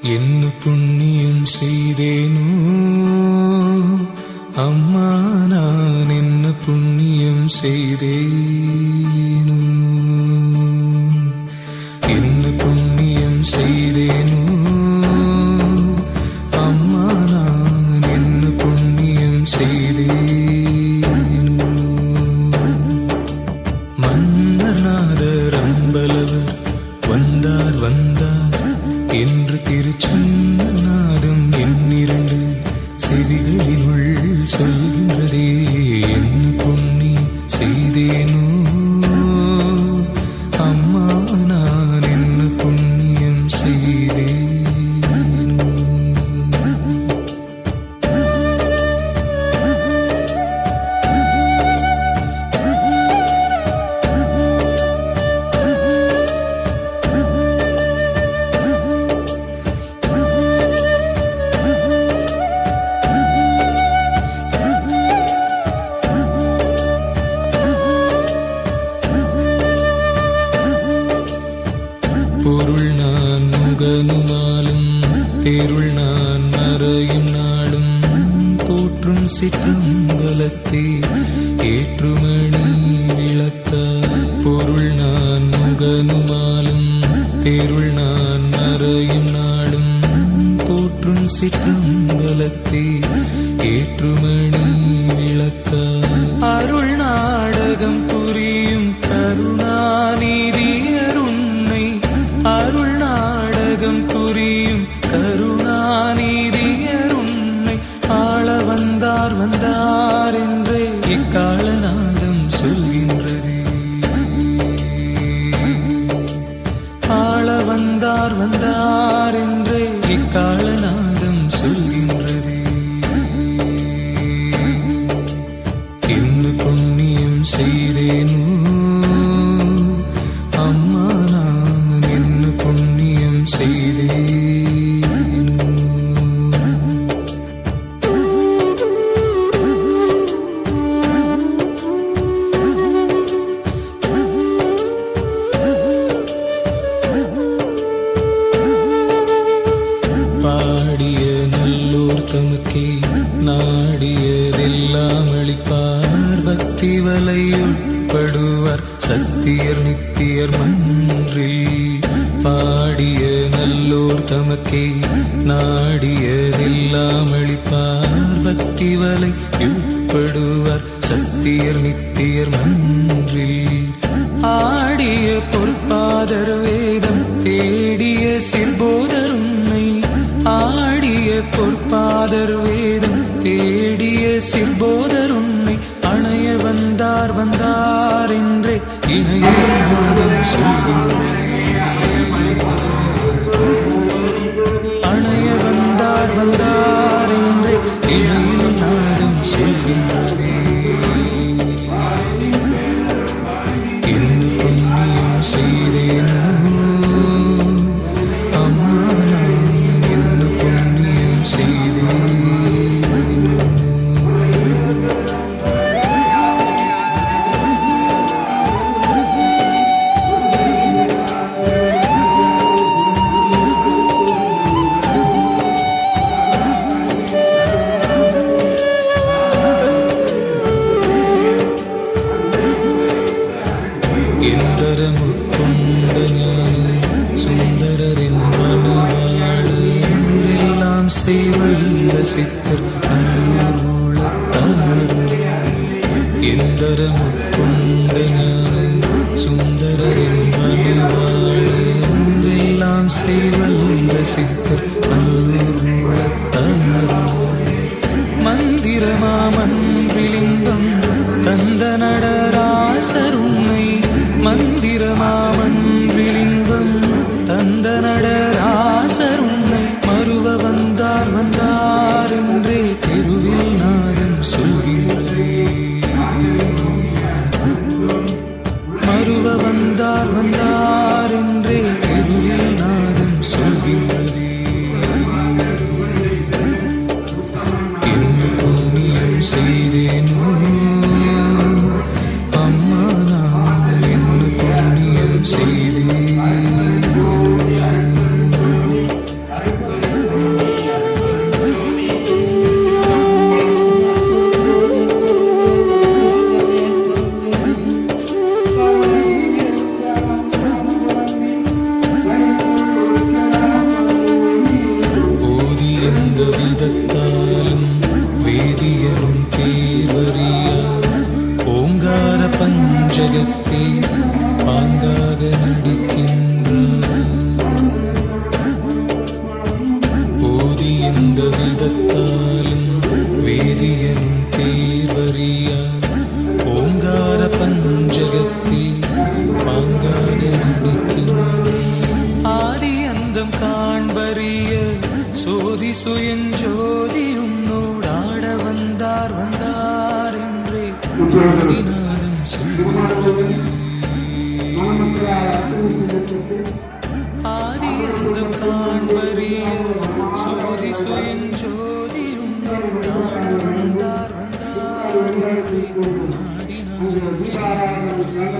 என்ன புண்ணியம் செய்தேனோ அம்மா, நான் என்ன புண்ணியம் செய்தேனோ, என்ன புண்ணியம் செய்தேனோ அம்மா, நான் என்ன புண்ணியம் செய்தேனோ. மன்னர்நாதர் அம்பலவர் வந்தார் வந்தார் என்று திருச்சொன்ன நாதம் என்னிரண்டு செவிகளினுள் சொல்கின்றதே. என்ன புண்ணியம் செய்தேனோ அம்மா, நான் என்ன புண்ணியம் செய்தேனோ. பொருள் நான் முகனுமாலும் தேருள் நான் மறையும் நாளும் போற்றும் சிற்றம்பலத்தே ஏற்றுமணி விளக்க. பொருள் நான் முகனுமாலும் தேருள் நான் மறையும் நாளும் போற்றும் சிற்றம்பலத்தே ஏற்றுமணி விளக்க. அருள் நாடகம் புரியும் கருணாநிதியர் உன்னை, அருள் நாடகம் புரியும் கருணாநிதியர் உன்னை ஆள வந்தார் வந்தார் என்றே இக்காலநாதம் சொல்கின்றதே. ஆள வந்தார் வந்தார் என்றே இக்காலநாதம் சொல்கின்றதே. என்ன புண்ணியம் செய்தேனோ அம்மா, நான் என்ன புண்ணியம் செய்தேனோ. பாடிய நல்லோர் தமக்கே நாடியதெல்லாம் அளிப்பார், பக்தி வலையுட்படுவார் சத்தியர் நித்தியர் மன்றில். பாடிய நல்லோர் தமக்கே நாடியதெல்லாம் அளிப்பார், பக்தி வலையுட்படுவார் சத்தியர் நித்தியர் மன்றில். ஆடிய பொற்பாதர் வேதம் தேடிய சிற்போதர் உன்னை, ஆடிய பொற்பாதர் வேதம் தேடிய சிற்போதர் உன்னை அணைய வந்தார் வந்தார் என்றே இணையில் நாதம் சொல்கின்றதே. அணைய வந்தார் வந்தார் என்றே இணையில் நாதம் சொல்கின்றதே. என்ன புண்ணியம் செய்தேனோ அம்மா, நான் என்ன புண்ணியம் செய்தேனோ. எந்தரமுட்கொண்ட ஞான சுந்தரரின் மனவாளர் எல்லாம் செய்வல்ல சித்தர் நல்லூர் மூலத்தாமர்ந்தார். எந்தரமுட்கொண்ட ஞான சுந்தரரின் மனவாளர் எல்லாம் செய்வல்ல சித்தர் நல்லூர் மூலத்தாமர்ந்தார். மந்திரமா மன்றிலிங்கம் தந்த நடராசர் உன்னை, மந்திரமா மன்றிலிங்கம் தந்த நடராசர் உன்னை மறுவ வந்தார் வந்தார் என்றே தெருவில் நாதம் சொல்கின்றதே. மறுவ வந்தார் வந்தார் என்றே தெருவில் நாதம் சொல்கின்றதே. என்ன புண்ணியம் சுயஞ்சோதி உன்னோடாட வந்தார் வந்தார் என்றே நாடிநாதம் சொல்கிறது. ஆதி அந்தம் காண்பறிய சோதி சுயஞ்சோதி உன்னோடாட வந்தார் வந்தார் என்றே நாடிநாதம் சொல்கிறது.